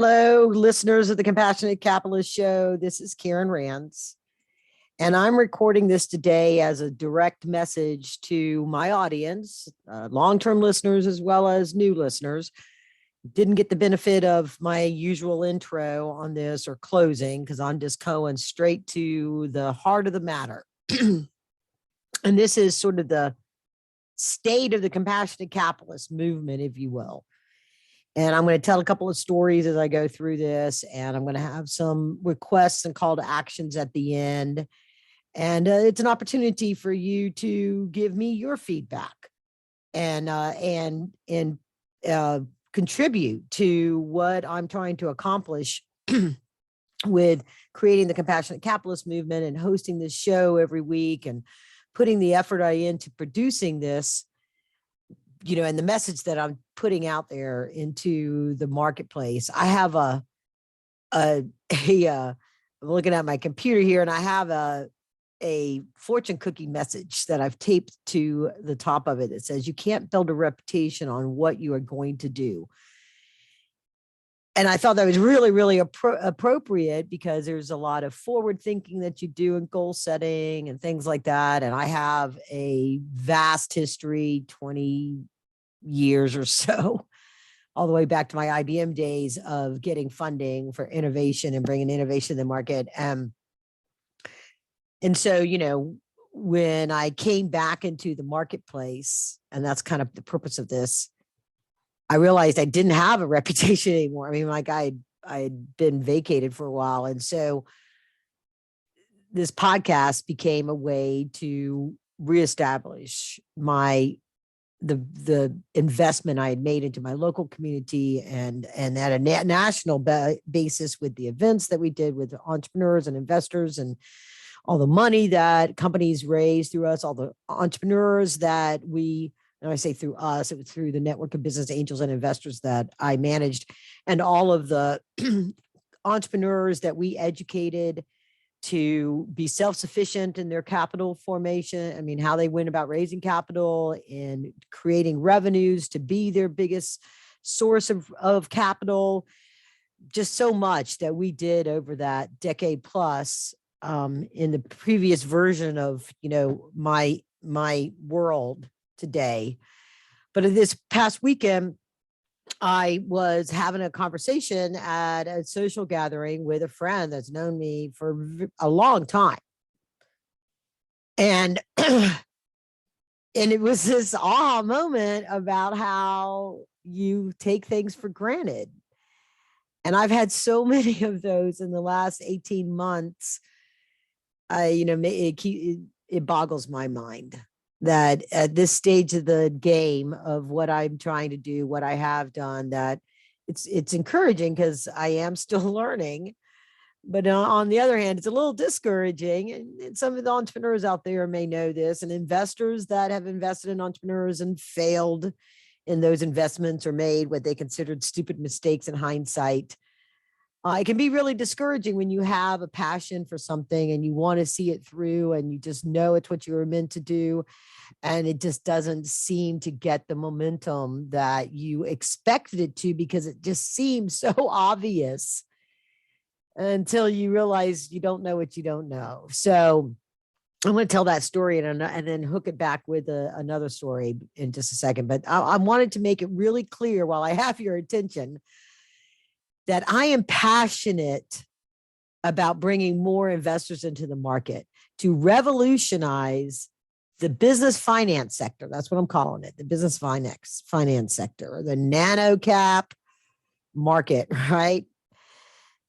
Hello, listeners of the Compassionate Capitalist Show. This is Karen Rands, and I'm recording this today as a direct message to my audience, long-term listeners as well as new listeners. Didn't get the benefit of my usual intro on this or closing because I'm just going straight to the heart of the matter. And this is sort of the state of the compassionate capitalist movement, if you will. And I'm going to tell a couple of stories as I go through this, and I'm going to have some requests and call to actions at the end. And it's an opportunity for you to give me your feedback and contribute to what I'm trying to accomplish with creating the compassionate capitalist movement and hosting this show every week and putting the effort into producing this, and the message that I'm putting out there into the marketplace. I have I'm looking at my computer here, and I have a fortune cookie message that I've taped to the top of it that says, you can't build a reputation on what you are going to do. And I thought that was really, really appropriate because there's a lot of forward thinking that you do in goal setting and things like that. And I have a vast history, 20 years or so, all the way back to my IBM days of getting funding for innovation and bringing innovation to the market. And so, when I came back into the marketplace, and that's kind of the purpose of this, I realized I didn't have a reputation anymore. I mean, like I had been vacated for a while. And so this podcast became a way to reestablish the investment I had made into my local community and at a national basis with the events that we did with entrepreneurs and investors and all the money that companies raised through us, all the entrepreneurs that and I say through us, it was through the network of business angels and investors that I managed, and all of the entrepreneurs that we educated to be self-sufficient in their capital formation. I mean, how they went about raising capital and creating revenues to be their biggest source of capital. Just so much that we did over that decade plus in the previous version of, my world today. But this past weekend, I was having a conversation at a social gathering with a friend that's known me for a long time. And and it was this aha moment about how you take things for granted. And I've had so many of those in the last 18 months. It boggles my mind that at this stage of the game of what I'm trying to do, what I have done, that it's encouraging because I am still learning. But on the other hand, it's a little discouraging. And some of the entrepreneurs out there may know this, and investors that have invested in entrepreneurs and failed in those investments or made what they considered stupid mistakes in hindsight. It can be really discouraging when you have a passion for something and you want to see it through and you just know it's what you were meant to do. And it just doesn't seem to get the momentum that you expected it to because it just seems so obvious until you realize you don't know what you don't know. So I'm going to tell that story and then hook it back with another story in just a second. But I wanted to make it really clear while I have your attention that I am passionate about bringing more investors into the market to revolutionize the business finance sector. That's what I'm calling it, the business finance sector, the nano cap market, right?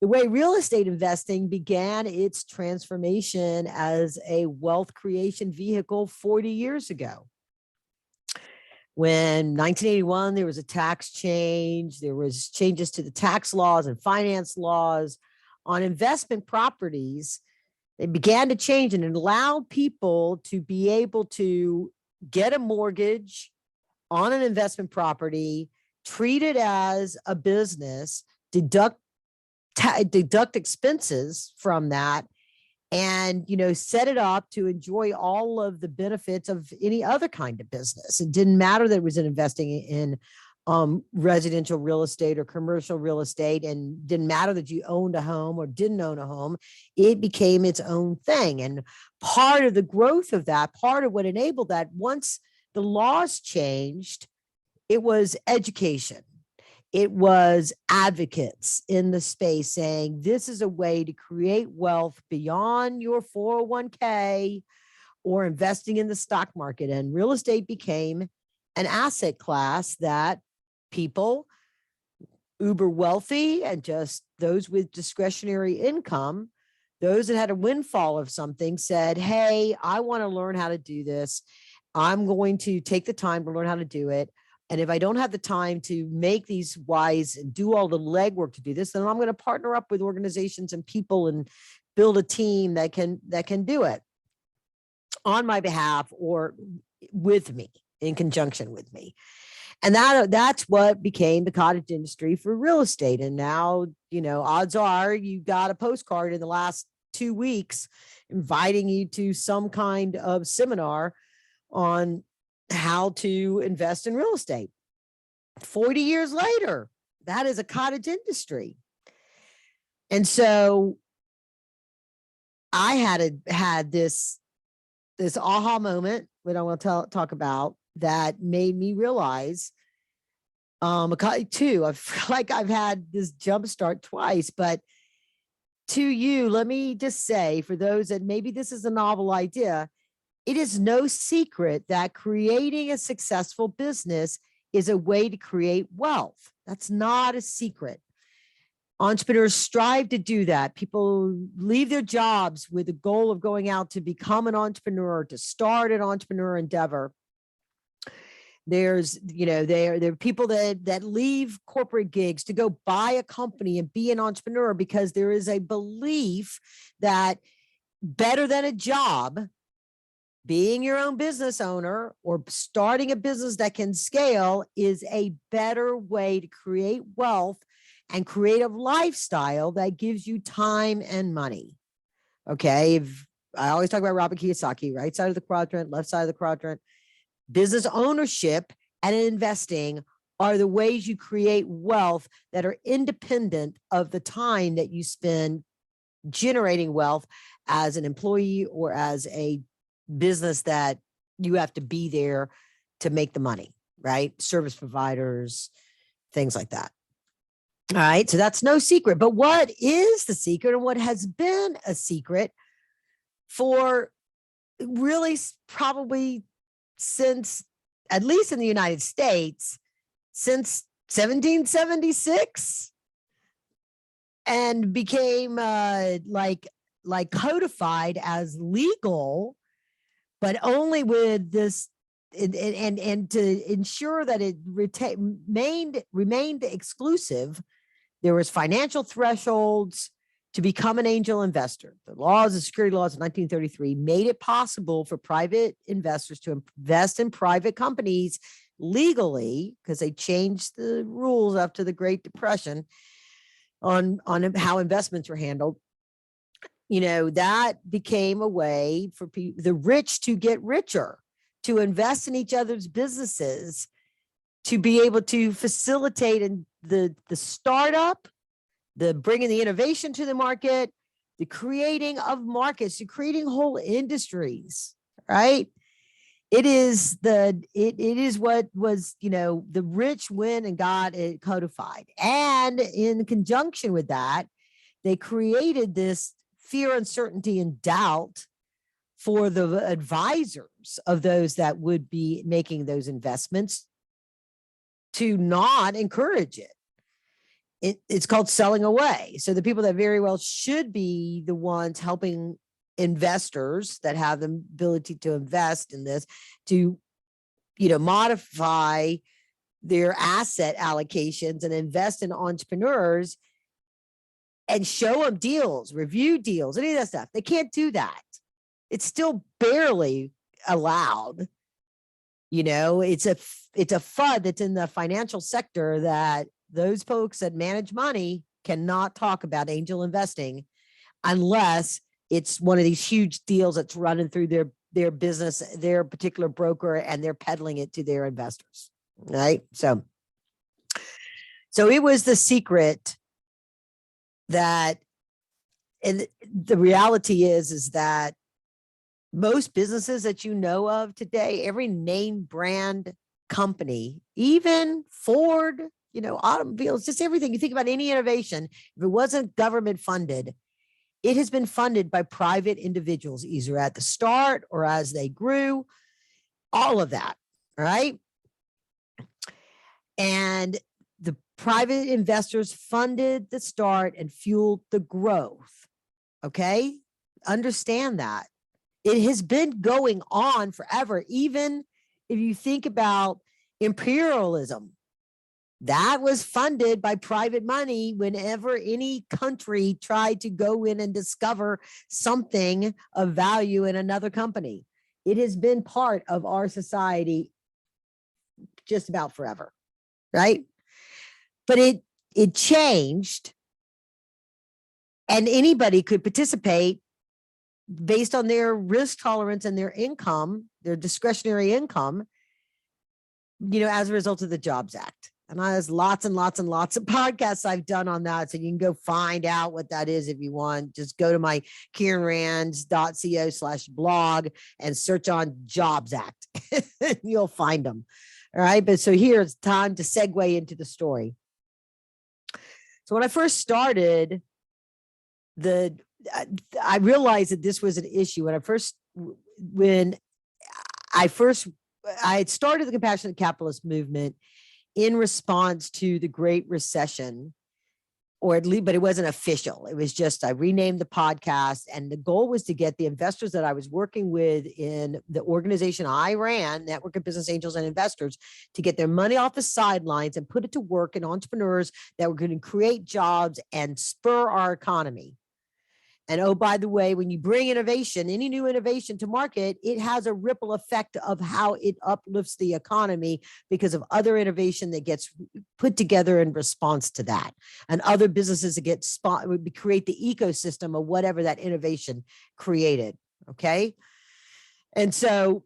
The way real estate investing began its transformation as a wealth creation vehicle 40 years ago. When 1981, there was a tax change, there was changes to the tax laws and finance laws on investment properties. They began to change and it allowed people to be able to get a mortgage on an investment property, treat it as a business, deduct expenses from that, and set it up to enjoy all of the benefits of any other kind of business. It didn't matter that it was investing in residential real estate or commercial real estate, and didn't matter that you owned a home or didn't own a home. It became its own thing. And part of the growth of that, part of what enabled that, once the laws changed, it was education. It was advocates in the space saying this is a way to create wealth beyond your 401k or investing in the stock market. And real estate became an asset class that people, uber wealthy and just those with discretionary income, those that had a windfall of something, said, hey, I want to learn how to do this. I'm going to take the time to learn how to do it. And if I don't have the time to make these wise and do all the legwork to do this, then I'm going to partner up with organizations and people and build a team that can do it on my behalf or with me, in conjunction with me. And that's what became the cottage industry for real estate. And now, odds are you got a postcard in the last 2 weeks inviting you to some kind of seminar on how to invest in real estate. 40 years later, that is a cottage industry. And so I had this aha moment that I want to talk about that made me realize, I feel like I've had this jump start twice, but to you, let me just say, for those that maybe this is a novel idea, it is no secret that creating a successful business is a way to create wealth. That's not a secret. Entrepreneurs strive to do that. People leave their jobs with the goal of going out to become an entrepreneur, to start an entrepreneur endeavor. There's, there are people that leave corporate gigs to go buy a company and be an entrepreneur because there is a belief that better than a job, being your own business owner or starting a business that can scale is a better way to create wealth and create a lifestyle that gives you time and money. Okay. I always talk about Robert Kiyosaki, right side of the quadrant, left side of the quadrant. Business ownership and investing are the ways you create wealth that are independent of the time that you spend generating wealth as an employee or as a business that you have to be there to make the money, right? Service providers, things like that. All right. So that's no secret. But what is the secret, and what has been a secret for really probably since, at least in the United States, since 1776, and became like codified as legal, but only with this, and to ensure that it remained exclusive, there was financial thresholds to become an angel investor. The laws, the security laws of 1933 made it possible for private investors to invest in private companies legally, because they changed the rules after the Great Depression on how investments were handled. That became a way for the rich to get richer, to invest in each other's businesses, to be able to facilitate in the startup, the bringing the innovation to the market, the creating of markets, to creating whole industries, right? It is what was, the rich went and got it codified. And in conjunction with that, they created this fear, uncertainty, and doubt for the advisors of those that would be making those investments to not encourage it. It's called selling away. So the people that very well should be the ones helping investors that have the ability to invest in this to, modify their asset allocations and invest in entrepreneurs and show them deals, review deals, any of that stuff. They can't do that. It's still barely allowed. It's a FUD that's in the financial sector that those folks that manage money cannot talk about angel investing unless it's one of these huge deals that's running through their business, their particular broker, and they're peddling it to their investors. Right. So So it was the secret that, and the reality is that most businesses that you know of today, every name brand company, even Ford, automobiles, just everything. You think about any innovation, if it wasn't government funded, it has been funded by private individuals, either at the start or as they grew, all of that, right? And the private investors funded the start and fueled the growth. Okay. Understand that. It has been going on forever. Even if you think about imperialism, that was funded by private money whenever any country tried to go in and discover something of value in another company. It has been part of our society just about forever, right? But it changed, and anybody could participate based on their risk tolerance and their income, their discretionary income, as a result of the Jobs Act. And there's lots and lots and lots of podcasts I've done on that. So you can go find out what that is if you want. Just go to my KieranRands.co/blog and search on Jobs Act. You'll find them. All right. But so here it's time to segue into the story. So when I first started, I realized that this was an issue when I had started the compassionate capitalist movement in response to the Great Recession, or at least, but it wasn't official. It was just, I renamed the podcast, and the goal was to get the investors that I was working with in the organization I ran, Network of Business Angels and Investors, to get their money off the sidelines and put it to work in entrepreneurs that were going to create jobs and spur our economy. And oh, by the way, when you bring innovation, any new innovation to market, it has a ripple effect of how it uplifts the economy because of other innovation that gets put together in response to that. And other businesses that would create the ecosystem of whatever that innovation created. Okay. And so,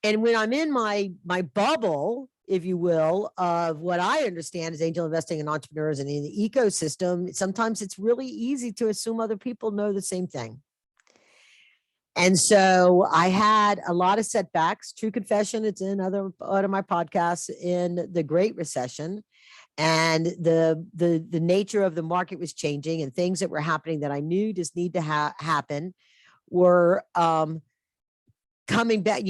and when I'm in my bubble, if you will, of what I understand is angel investing in entrepreneurs and in the ecosystem, sometimes it's really easy to assume other people know the same thing. And so I had a lot of setbacks. True confession, it's in other of my podcasts, in the Great Recession. And the nature of the market was changing, and things that were happening that I knew just need to happen were coming back,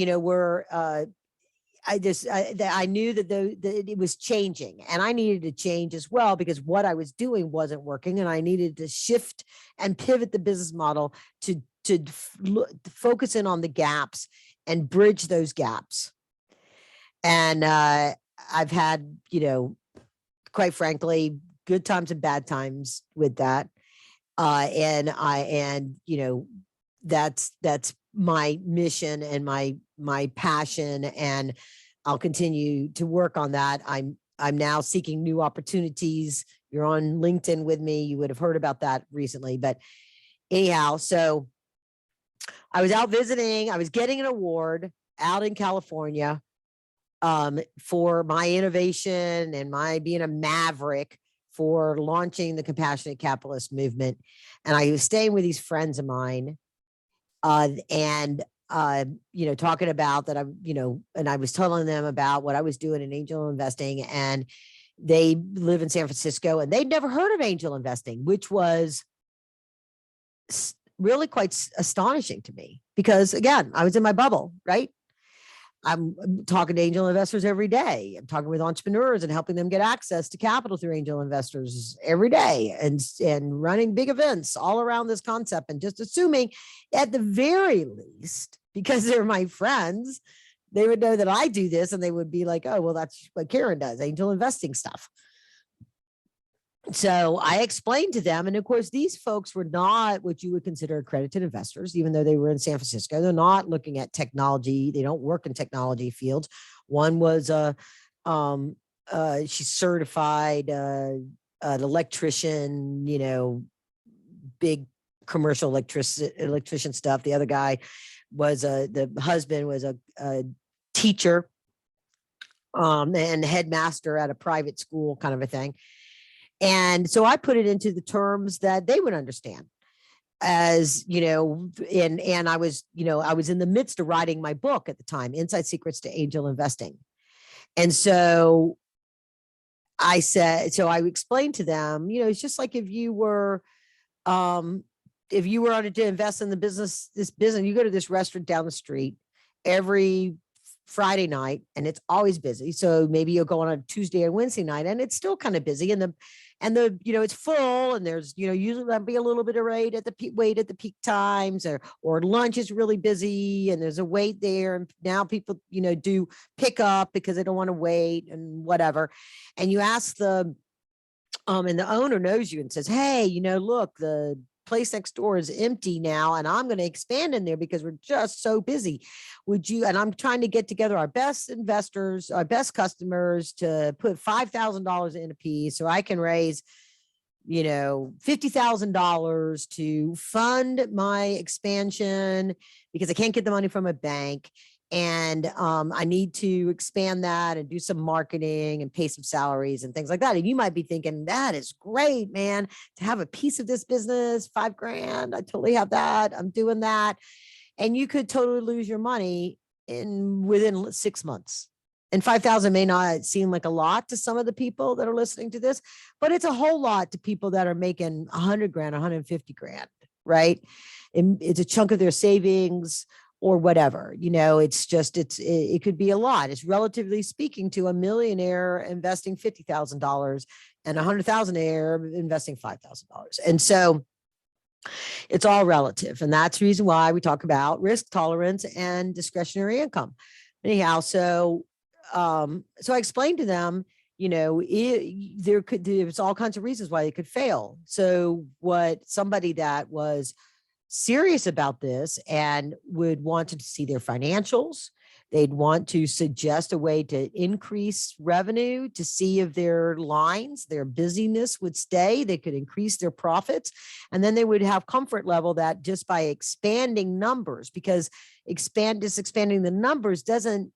I knew that it was changing, and I needed to change as well, because what I was doing wasn't working, and I needed to shift and pivot the business model to focus in on the gaps and bridge those gaps. And I've had, quite frankly, good times and bad times with that. And that's my mission and my passion, and I'll continue to work on that. I'm now seeking new opportunities. You're on LinkedIn with me. You would have heard about that recently, but anyhow, so I was out visiting. I was getting an award out in California for my innovation and my being a maverick for launching the compassionate capitalist movement. And I was staying with these friends of mine, and talking about that, and I was telling them about what I was doing in angel investing, and they live in San Francisco, and they'd never heard of angel investing, which was really quite astonishing to me, because again, I was in my bubble, right? I'm talking to angel investors every day. I'm talking with entrepreneurs and helping them get access to capital through angel investors every day, and running big events all around this concept, and just assuming at the very least, because they're my friends, they would know that I do this, and they would be like, oh, well, that's what Karen does, angel investing stuff. So I explained to them, and of course, these folks were not what you would consider accredited investors, even though they were in San Francisco. They're not looking at technology. They don't work in technology fields. One was she's certified an electrician, big commercial electrician stuff. The other guy was the husband was a teacher, and headmaster at a private school kind of a thing. And so I put it into the terms that they would understand, as you know, and I was, I was in the midst of writing my book at the time, Inside Secrets to Angel Investing. And so I said, so I explained to them, it's just like um, if you were to invest in this business, you go to this restaurant down the street every Friday night and it's always busy. So maybe you'll go on a Tuesday or Wednesday night and it's still kind of busy, and it's full, and there's, usually there'll be a little bit of wait at the peak times, or lunch is really busy and there's a wait there. And now people, do pick up because they don't want to wait and whatever. And you ask and the owner knows you and says, hey, look, the place next door is empty now and I'm going to expand in there because we're just so busy. And I'm trying to get together our best investors, our best customers, to put $5,000 in a piece so I can raise, $50,000 to fund my expansion because I can't get the money from a bank. And I need to expand that and do some marketing and pay some salaries and things like that. And you might be thinking, that is great, man, to have a piece of this business, $5,000. I totally have that. I'm doing that. And you could totally lose your money within 6 months. And 5,000 may not seem like a lot to some of the people that are listening to this, but it's a whole lot to people that are making 100 grand, 150 grand, right? And it's a chunk of their savings or whatever, it could be a lot. It's relatively speaking to a millionaire investing $50,000 and a $100,000 investing $5,000. And so it's all relative. And that's the reason why we talk about risk tolerance and discretionary income. Anyhow, so I explained to them, there's all kinds of reasons why they could fail. So what somebody that was serious about this and would want to see their financials, they'd want to suggest a way to increase revenue to see if their busyness would stay, they could increase their profits. And then they would have comfort level that just by expanding numbers, because expanding the numbers doesn't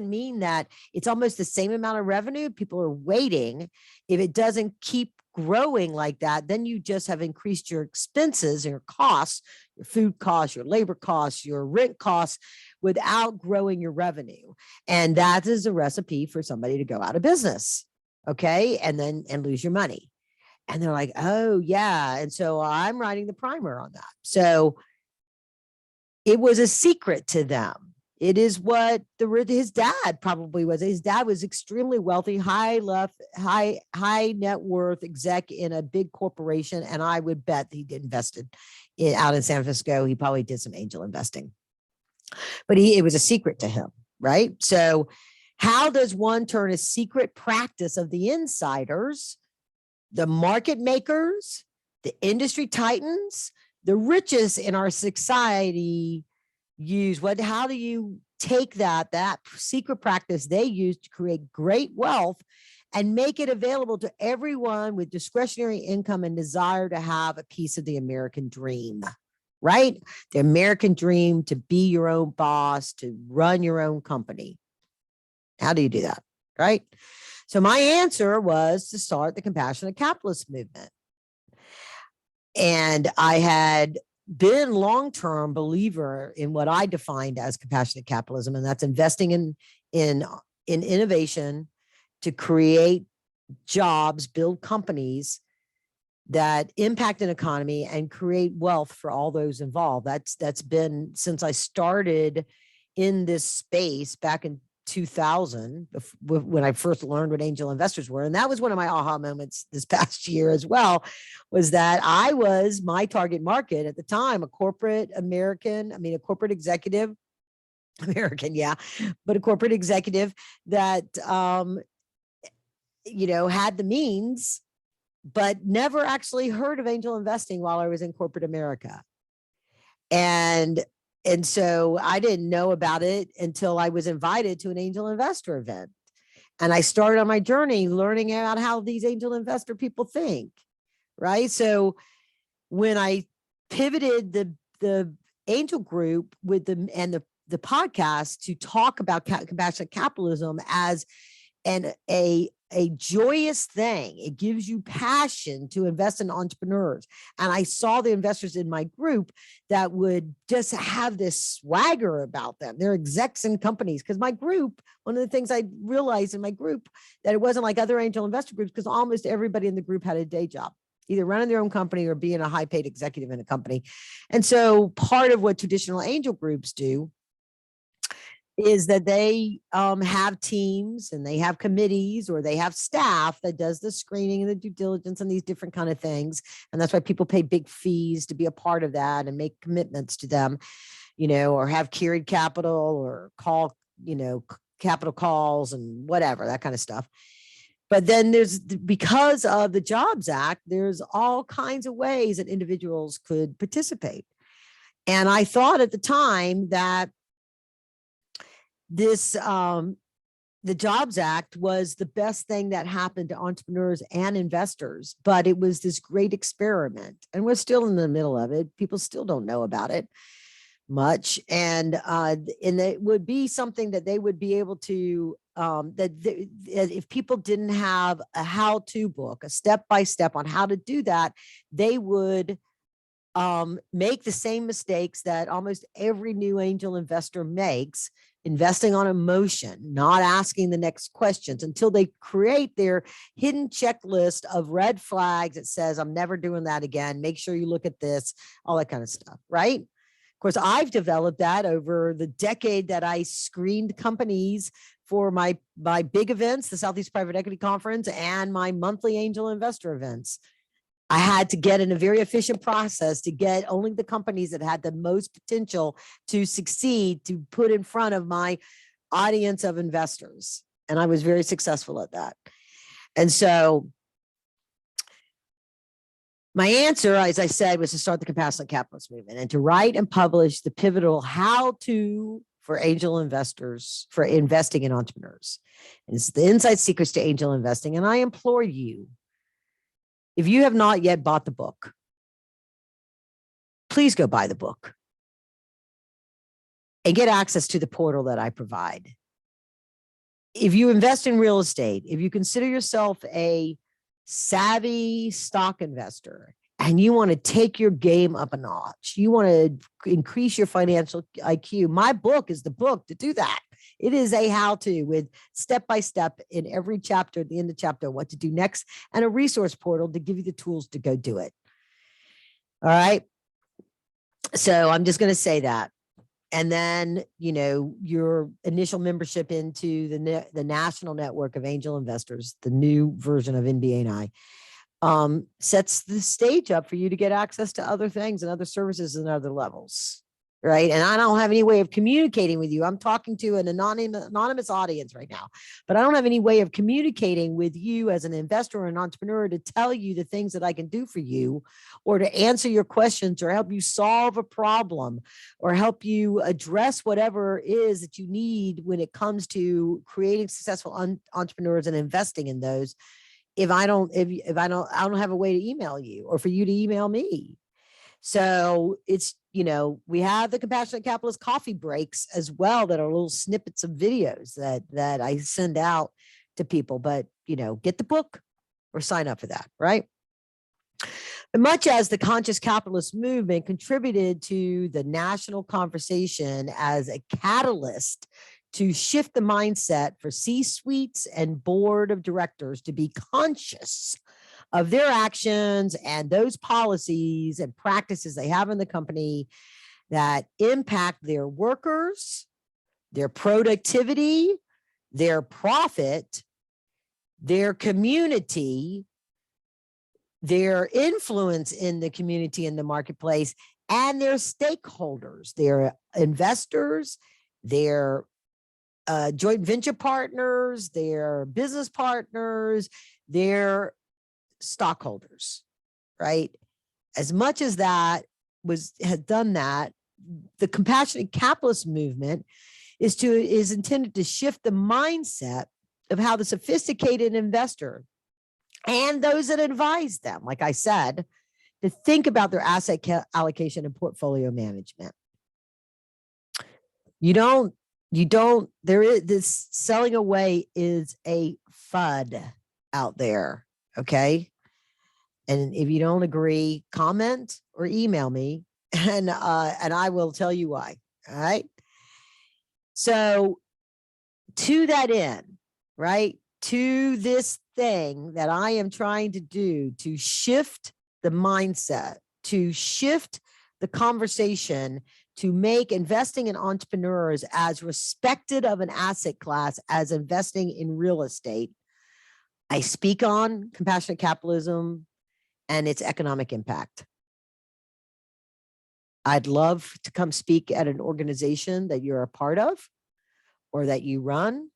mean that it's almost the same amount of revenue. People are waiting. If it doesn't keep growing like that, then you just have increased your expenses and your costs, your food costs, your labor costs, your rent costs, without growing your revenue. And that is a recipe for somebody to go out of business. Okay. And lose your money. And they're like, oh yeah. And so I'm writing the primer on that. So it was a secret to them. It is what his dad probably was. His dad was extremely wealthy, high net worth exec in a big corporation. And I would bet he invested out in San Francisco. He probably did some angel investing, but it was a secret to him, right? So how does one turn a secret practice of the insiders, the market makers, the industry titans, the richest in our society how do you take that secret practice they use to create great wealth and make it available to everyone with discretionary income and desire to have a piece of the American dream, right? The American dream to be your own boss, to run your own company. How do you do that, right? So my answer was to start the compassionate capitalist movement. And I had been long-term believer in what I defined as compassionate capitalism, and that's investing in innovation to create jobs, build companies that impact an economy and create wealth for all those involved. That's been since I started in this space back in 2000, when I first learned what angel investors were. And that was one of my aha moments this past year as well, was that I was my target market at the time, a corporate executive, American, yeah, but a corporate executive that, had the means, but never actually heard of angel investing while I was in corporate America. And so I didn't know about it until I was invited to an angel investor event. And I started on my journey learning about how these angel investor people think, right? So when I pivoted the angel group and the the podcast to talk about compassionate capitalism as a joyous thing. It gives you passion to invest in entrepreneurs. And I saw the investors in my group that would just have this swagger about them. They're execs in companies. Because my group, one of the things I realized in my group, that it wasn't like other angel investor groups, because almost everybody in the group had a day job, either running their own company or being a high paid executive in a company. And so part of what traditional angel groups do is that they have teams and they have committees, or they have staff that does the screening and the due diligence and these different kind of things. And that's why people pay big fees to be a part of that and make commitments to them, or have carried capital or call, capital calls and whatever, that kind of stuff. But then because of the Jobs Act, there's all kinds of ways that individuals could participate. And I thought at the time that the Jobs Act was the best thing that happened to entrepreneurs and investors, but it was this great experiment, and we're still in the middle of it. People still don't know about it much, and it would be something that they would be able to if people didn't have a how-to book, a step-by-step on how to do that, they would make the same mistakes that almost every new angel investor makes, investing on emotion, not asking the next questions until they create their hidden checklist of red flags that says, I'm never doing that again. Make sure you look at this, all that kind of stuff, right? Of course, I've developed that over the decade that I screened companies for my big events, the Southeast Private Equity Conference, and my monthly angel investor events. I had to get in a very efficient process to get only the companies that had the most potential to succeed to put in front of my audience of investors. And I was very successful at that. And so my answer, as I said, was to start the compassionate capitalist movement and to write and publish the pivotal how-to for angel investors, for investing in entrepreneurs. And it's the inside secrets to angel investing. And I implore you, if you have not yet bought the book, please go buy the book and get access to the portal that I provide. If you invest in real estate, if you consider yourself a savvy stock investor and you want to take your game up a notch, you want to increase your financial IQ, my book is the book to do that. It is a how-to with step-by-step in every chapter, at the end of chapter, what to do next, and a resource portal to give you the tools to go do it. All right. So I'm just going to say that. And then, your initial membership into the national network of angel investors, the new version of NBANI, sets the stage up for you to get access to other things and other services and other levels. Right. And I don't have any way of communicating with you. I'm talking to an anonymous audience right now, but I don't have any way of communicating with you as an investor or an entrepreneur to tell you the things that I can do for you, or to answer your questions, or help you solve a problem, or help you address whatever it is that you need when it comes to creating successful entrepreneurs and investing in those. If I don't have a way to email you or for you to email me. So it's, we have the Compassionate Capitalist coffee breaks as well that are little snippets of videos that I send out to people. But, get the book or sign up for that, right? But much as the conscious capitalist movement contributed to the national conversation as a catalyst to shift the mindset for C-suites and board of directors to be conscious of their actions and those policies and practices they have in the company that impact their workers, their productivity, their profit, their community, their influence in the community and the marketplace, and their stakeholders, their investors, their joint venture partners, their business partners, their stockholders, right? As much as that has done that, the compassionate capitalist movement is intended to shift the mindset of how the sophisticated investor and those that advise them, like I said, to think about their asset allocation and portfolio management. You don't, there is this selling away is a FUD out there. Okay. And if you don't agree, comment or email me and I will tell you why. All right. So to that end, right, to this thing that I am trying to do to shift the mindset, to shift the conversation, to make investing in entrepreneurs as respected of an asset class as investing in real estate, I speak on compassionate capitalism and its economic impact. I'd love to come speak at an organization that you're a part of or that you run,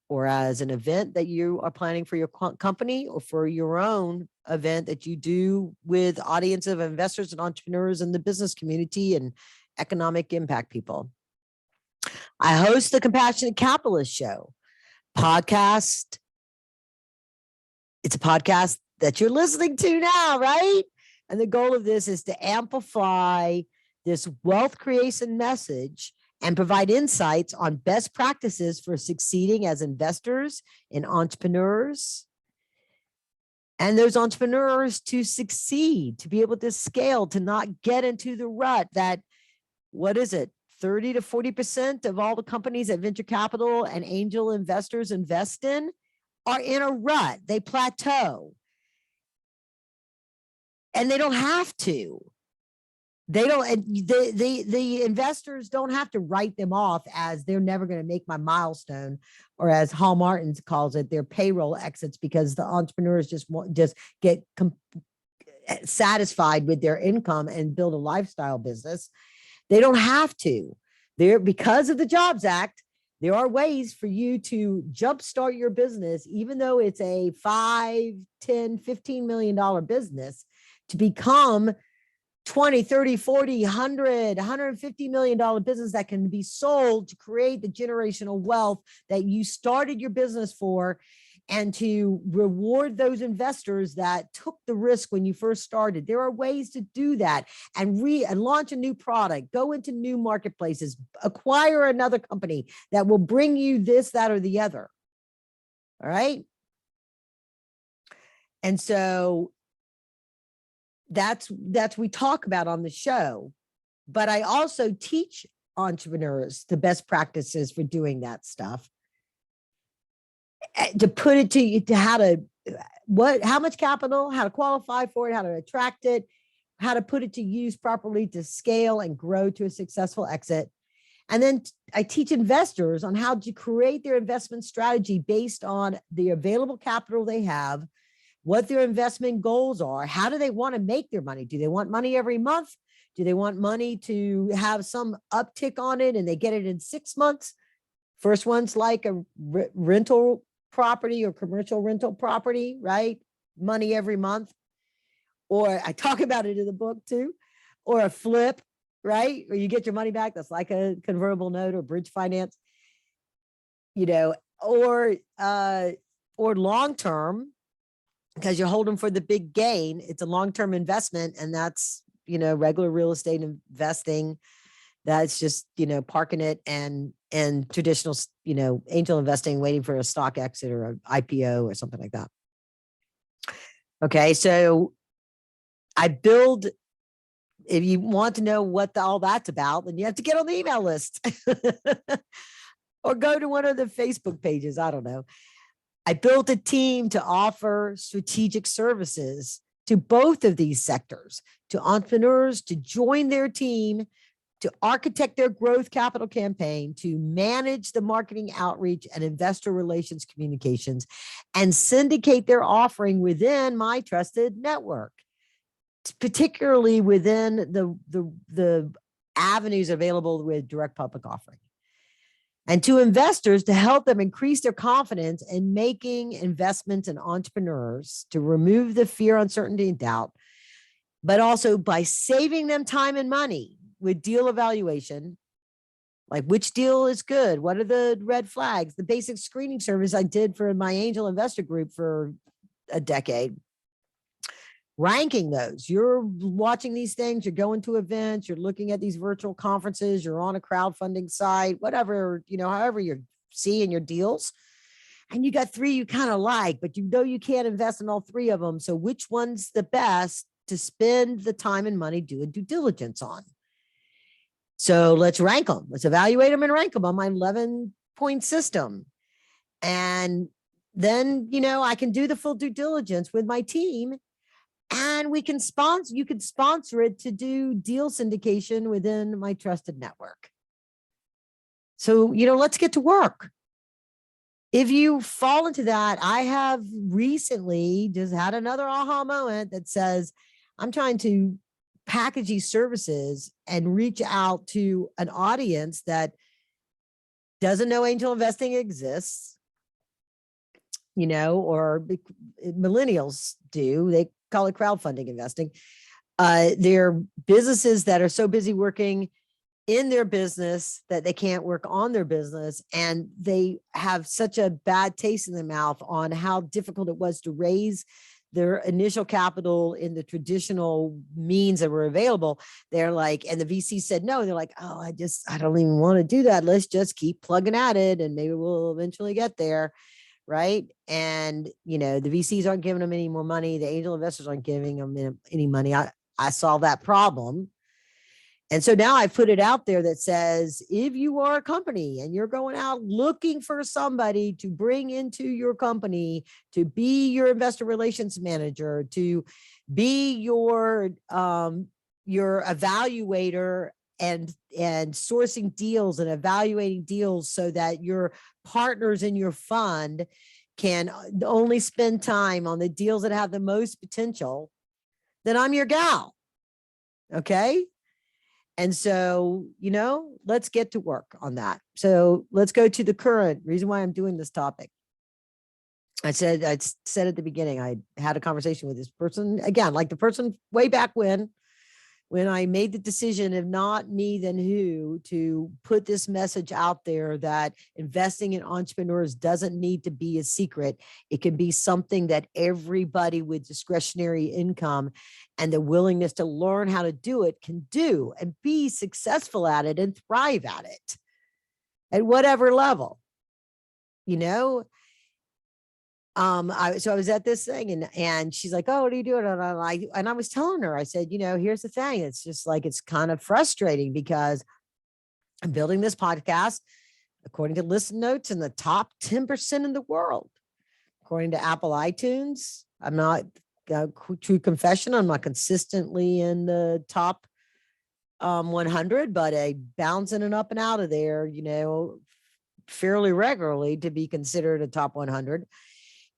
or as an event that you are planning for your company, or for your own event that you do with audience of investors and entrepreneurs in the business community and economic impact people. I host the Compassionate Capitalist Show podcast. It's a podcast that you're listening to now, right? And the goal of this is to amplify this wealth creation message and provide insights on best practices for succeeding as investors and entrepreneurs. And those entrepreneurs to succeed, to be able to scale, to not get into the rut that, what is it, 30 to 40% of all the companies that venture capital and angel investors invest in are in a rut. They plateau. And they don't have to. They don't, the investors don't have to write them off as they're never going to make my milestone, or as Hal Martin calls it, their payroll exits, because the entrepreneurs just get satisfied with their income and build a lifestyle business. They don't have to. Because of the Jobs Act, there are ways for you to jumpstart your business, even though it's a $5, $10, $15 million business, to become 20, 30, 40, 100, $150 million business that can be sold to create the generational wealth that you started your business for, and to reward those investors that took the risk when you first started. There are ways to do that, and launch a new product, go into new marketplaces, acquire another company that will bring you this, that, or the other. All right. And so that's we talk about on the show, but I also teach entrepreneurs the best practices for doing that stuff, to put it to you, to how much capital, how to qualify for it, how to attract it, how to put it to use properly to scale and grow to a successful exit. And then I teach investors on how to create their investment strategy based on the available capital they have, what their investment goals are, how do they want to make their money? Do they want money every month? Do they want money to have some uptick on it and they get it in 6 months? First one's like a rental property or commercial rental property, right? Money every month. Or I talk about it in the book too. Or a flip, right? Or you get your money back. That's like a convertible note or bridge finance, or long-term, because you're holding for the big gain. It's a long-term investment, and that's, regular real estate investing. That's just, parking it and traditional, angel investing, waiting for a stock exit or an IPO or something like that. Okay. So if you want to know what all that's about, then you have to get on the email list or go to one of the Facebook pages. I don't know. I built a team to offer strategic services to both of these sectors, to entrepreneurs to join their team, to architect their growth capital campaign, to manage the marketing outreach and investor relations communications, and syndicate their offering within my trusted network, particularly within the avenues available with direct public offering. And to investors to help them increase their confidence in making investments in entrepreneurs, to remove the fear, uncertainty, and doubt, but also by saving them time and money with deal evaluation, like which deal is good, what are the red flags, the basic screening service I did for my angel investor group for a decade, ranking those. You're watching these things, you're going to events, you're looking at these virtual conferences, you're on a crowdfunding site, whatever, however you're seeing your deals. And you got three you kind of like, but you know you can't invest in all three of them. So which one's the best to spend the time and money doing due diligence on? So let's rank them. Let's evaluate them and rank them on my 11-point system. And then, I can do the full due diligence with my team, and you can sponsor it to do deal syndication within my trusted network. So, let's get to work. If you fall into that, I have recently just had another aha moment that says, I'm trying to package these services and reach out to an audience that doesn't know angel investing exists, or millennials do. They call it crowdfunding investing. They're businesses that are so busy working in their business that they can't work on their business. And they have such a bad taste in their mouth on how difficult it was to raise their initial capital in the traditional means that were available. They're like, and the VC said no. They're like, oh, I don't even want to do that. Let's just keep plugging at it and maybe we'll eventually get there. Right. And, the VCs aren't giving them any more money. The angel investors aren't giving them any money. I saw that problem. And so now I put it out there that says, if you are a company and you're going out looking for somebody to bring into your company, to be your investor relations manager, to be your evaluator and sourcing deals and evaluating deals so that your partners in your fund can only spend time on the deals that have the most potential, then I'm your gal. Okay. And so, let's get to work on that. So let's go to the current reason why I'm doing this topic. I said at the beginning, I had a conversation with this person again, like the person way back when I made the decision, if not me, then who, to put this message out there that investing in entrepreneurs doesn't need to be a secret. It can be something that everybody with discretionary income and the willingness to learn how to do it can do and be successful at it and thrive at it at whatever level, So I was at this thing and she's like, oh, what are you doing? And I was telling her, I said, here's the thing. It's just like, it's kind of frustrating because I'm building this podcast, according to listen notes, in the top 10% in the world. According to Apple iTunes, I'm not, true confession, I'm not consistently in the top 100, but I bouncing it up and out of there, fairly regularly to be considered a top 100.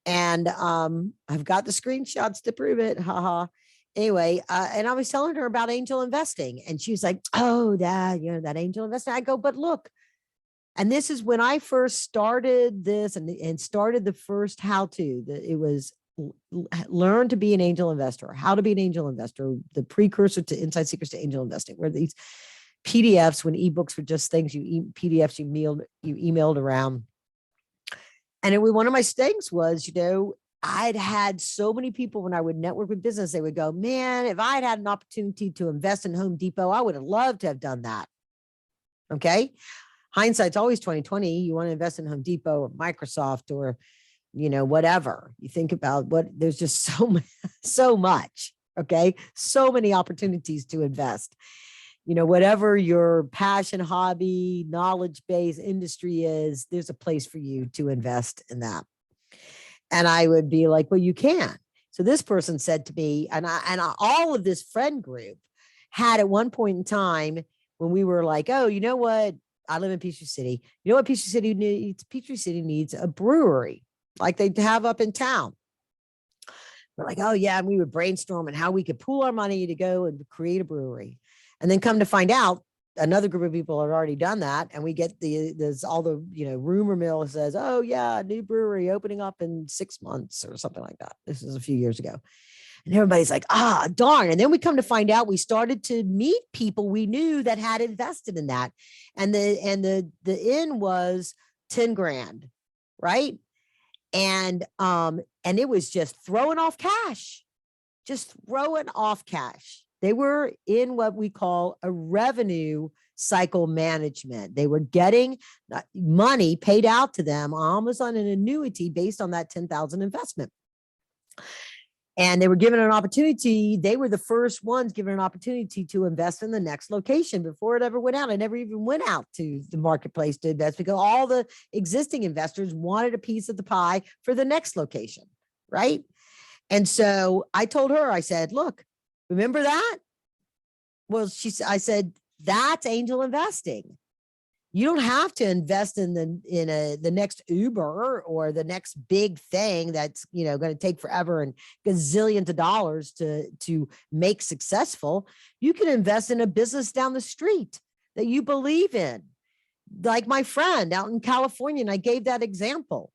And I've got the screenshots to prove it. Haha. Anyway, and I was telling her about angel investing, and she was like, oh, that angel investing. I go, but look, and this is when I first started this and started the first how-to. It was learn to be an angel investor, how to be an angel investor, the precursor to Inside Secrets to Angel Investing, where these PDFs, when ebooks were just things PDFs you emailed around. And one of my things was, I'd had so many people when I would network with business, they would go, man, if I'd had an opportunity to invest in Home Depot, I would have loved to have done that. Okay. Hindsight's always 2020. You want to invest in Home Depot or Microsoft or, whatever. You think about there's just so much. Okay. So many opportunities to invest. Whatever your passion, hobby, knowledge-based industry is, there's a place for you to invest in that. And I would be like, well, you can. So this person said to me, and all of this friend group had at one point in time when we were like, oh, you know what? I live in Peachtree City. You know what Peachtree City needs? Peachtree City needs a brewery like they have up in town. We're like, oh yeah. And we would brainstorm on how we could pool our money to go and create a brewery. And then come to find out, another group of people had already done that. And we get there's all the, rumor mill says, oh yeah, new brewery opening up in 6 months or something like that. This is a few years ago. And everybody's like, darn. And then we come to find out, we started to meet people we knew that had invested in that. And the in was 10 grand. Right. And it was just throwing off cash. just throwing off cash. They were in what we call a revenue cycle management. They were getting money paid out to them almost on an annuity based on that 10,000 investment. And they were given an opportunity. They were the first ones given an opportunity to invest in the next location before it ever went out. It never even went out to the marketplace to invest because all the existing investors wanted a piece of the pie for the next location, right? And so I told her, I said, look, remember that? Well, I said, that's angel investing. You don't have to invest in the next Uber or the next big thing that's going to take forever and gazillions of dollars to make successful. You can invest in a business down the street that you believe in, like my friend out in California, and I gave that example.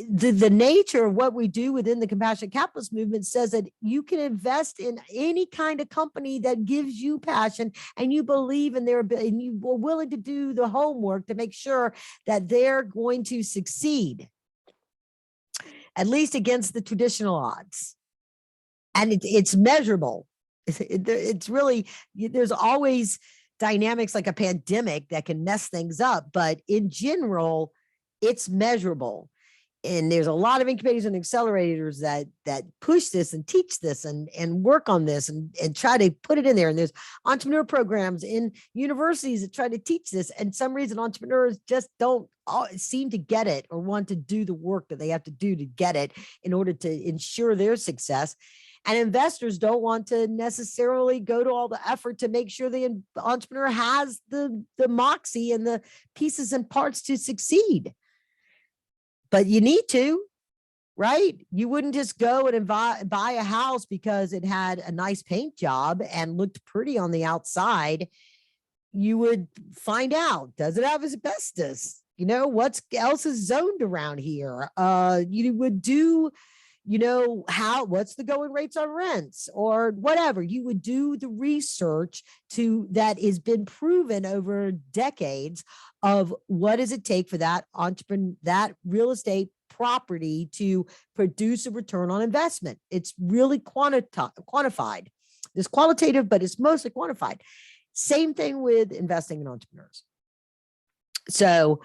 The nature of what we do within the compassionate capitalist movement says that you can invest in any kind of company that gives you passion and you believe in their ability and you are willing to do the homework to make sure that they're going to succeed, at least against the traditional odds. And it's measurable. It's really, there's always dynamics like a pandemic that can mess things up, but in general, it's measurable. And there's a lot of incubators and accelerators that push this and teach this and work on this and try to put it in there. And there's entrepreneur programs in universities that try to teach this. And some reason entrepreneurs just don't seem to get it or want to do the work that they have to do to get it in order to ensure their success. And investors don't want to necessarily go to all the effort to make sure the entrepreneur has the moxie and the pieces and parts to succeed. But you need to, right? You wouldn't just go and buy a house because it had a nice paint job and looked pretty on the outside. You would find out, does it have asbestos? What else is zoned around here? You would do, what's the going rates on rents or whatever. You would do the research that has been proven over decades of what does it take for that real estate property to produce a return on investment. It's really quantified. It's qualitative, but it's mostly quantified. Same thing with investing in entrepreneurs. So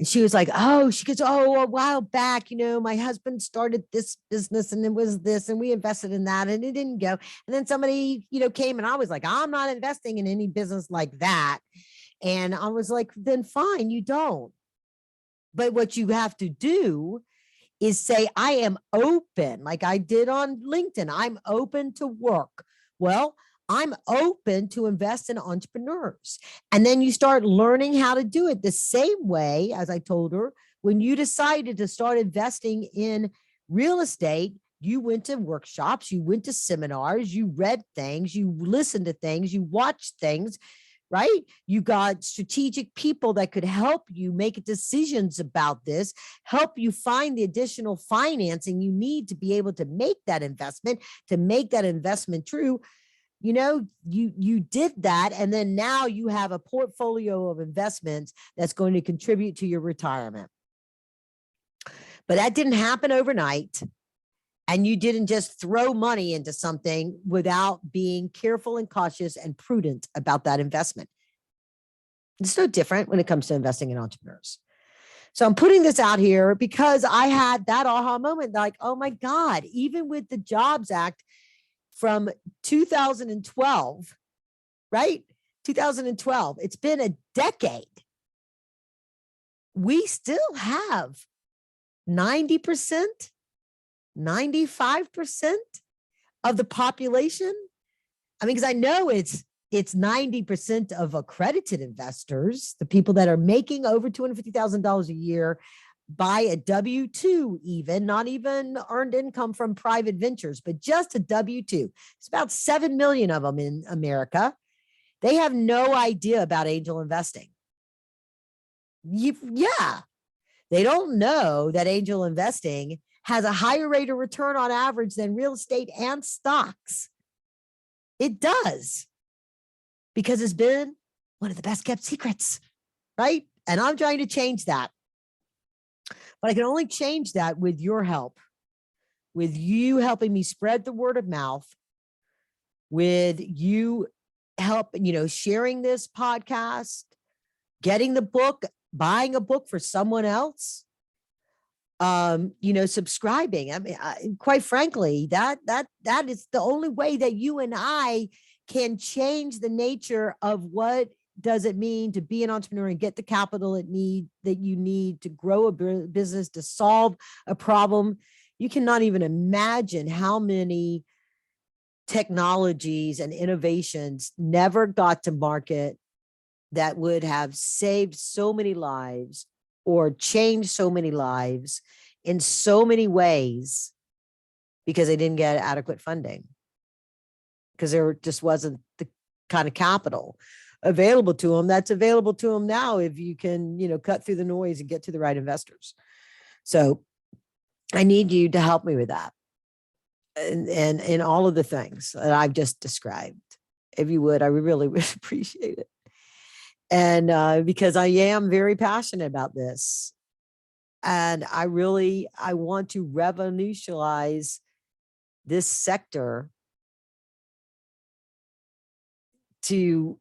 she was like, she goes, a while back, my husband started this business and it was this, and we invested in that and it didn't go. And then somebody, came and I was like, I'm not investing in any business like that. And I was like, then fine, you don't. But what you have to do is say, I am open, like I did on LinkedIn. I'm open to work. Well, I'm open to invest in entrepreneurs. And then you start learning how to do it the same way, as I told her, when you decided to start investing in real estate, you went to workshops, you went to seminars, you read things, you listened to things, you watched things, right? You got strategic people that could help you make decisions about this, help you find the additional financing you need to be able to make that investment true. You did that. And then now you have a portfolio of investments that's going to contribute to your retirement. But that didn't happen overnight. And you didn't just throw money into something without being careful and cautious and prudent about that investment. It's no different when it comes to investing in entrepreneurs. So I'm putting this out here because I had that aha moment, like, oh my God, even with the Jobs Act from 2012, right? 2012, it's been a decade. We still have 90%, 95% of the population. I mean, because I know it's 90% of accredited investors, the people that are making over $250,000 a year by a W-2, even not even earned income from private ventures, but just a W-2. It's about 7 million of them in America. They have no idea about angel investing. Yeah, they don't know that angel investing has a higher rate of return on average than real estate and stocks. It does, because it's been one of the best kept secrets, right? And I'm trying to change that. But I can only change that with your help. with you helping me spread the word of mouth, with you sharing this podcast, getting the book, buying a book for someone else, subscribing. I mean, quite frankly, that is the only way that you and I can change the nature of what does it mean to be an entrepreneur and get the capital that you need to grow a business, to solve a problem. You cannot even imagine how many technologies and innovations never got to market that would have saved so many lives or changed so many lives in so many ways because they didn't get adequate funding, because there just wasn't the kind of capital available to them that's available to them now if you can, cut through the noise and get to the right investors. So I need you to help me with that. And all of the things that I've just described. If you would, I really would appreciate it. And because I am very passionate about this. And I want to revolutionize this sector to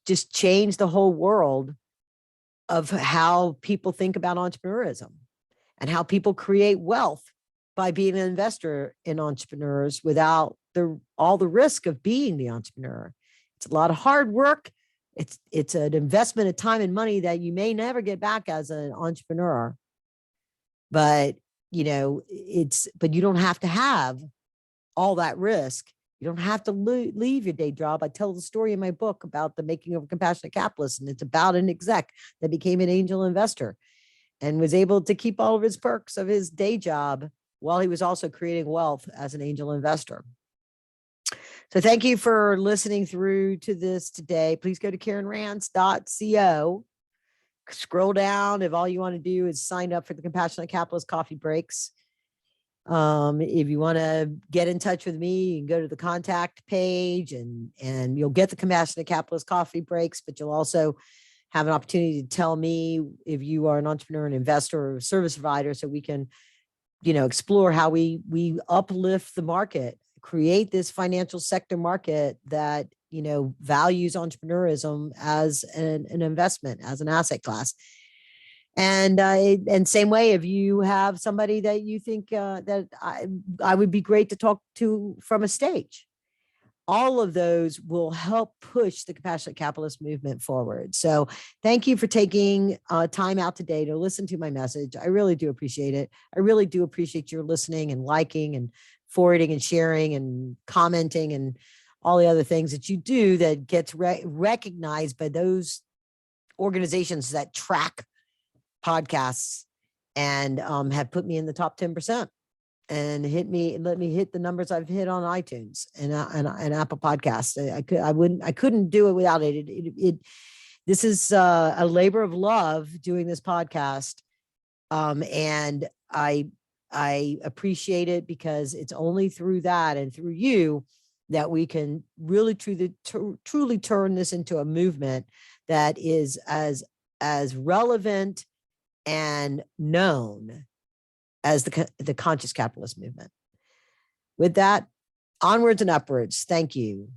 just change the whole world of how people think about entrepreneurism and how people create wealth by being an investor in entrepreneurs without all the risk of being the entrepreneur. It's a lot of hard work. It's an investment of time and money that you may never get back as an entrepreneur. But you don't have to have all that risk. You don't have to leave your day job. I tell the story in my book about the making of a compassionate capitalist, and it's about an exec that became an angel investor and was able to keep all of his perks of his day job while he was also creating wealth as an angel investor. So thank you for listening through to this today. Please go to KarenRands.co. Scroll down if all you want to do is sign up for the Compassionate Capitalist Coffee Breaks. If you want to get in touch with me, you can go to the contact page and you'll get the Compassionate Capitalist Coffee Breaks, but you'll also have an opportunity to tell me if you are an entrepreneur, an investor, or a service provider, so we can explore how we uplift the market, create this financial sector market that, values entrepreneurism as an investment, as an asset class. And same way, if you have somebody that you think that I would be great to talk to from a stage, all of those will help push the compassionate capitalist movement forward. So thank you for taking time out today to listen to my message. I really do appreciate it. I really do appreciate your listening and liking and forwarding and sharing and commenting and all the other things that you do that gets recognized by those organizations that track podcasts and have put me in the top 10%. And let me hit the numbers I've hit on iTunes and Apple Podcasts. I couldn't do it without it. This is a labor of love doing this podcast. And I appreciate it because it's only through that and through you that we can really truly turn this into a movement that is as relevant and known as the conscious capitalist movement. With that, onwards and upwards. Thank you.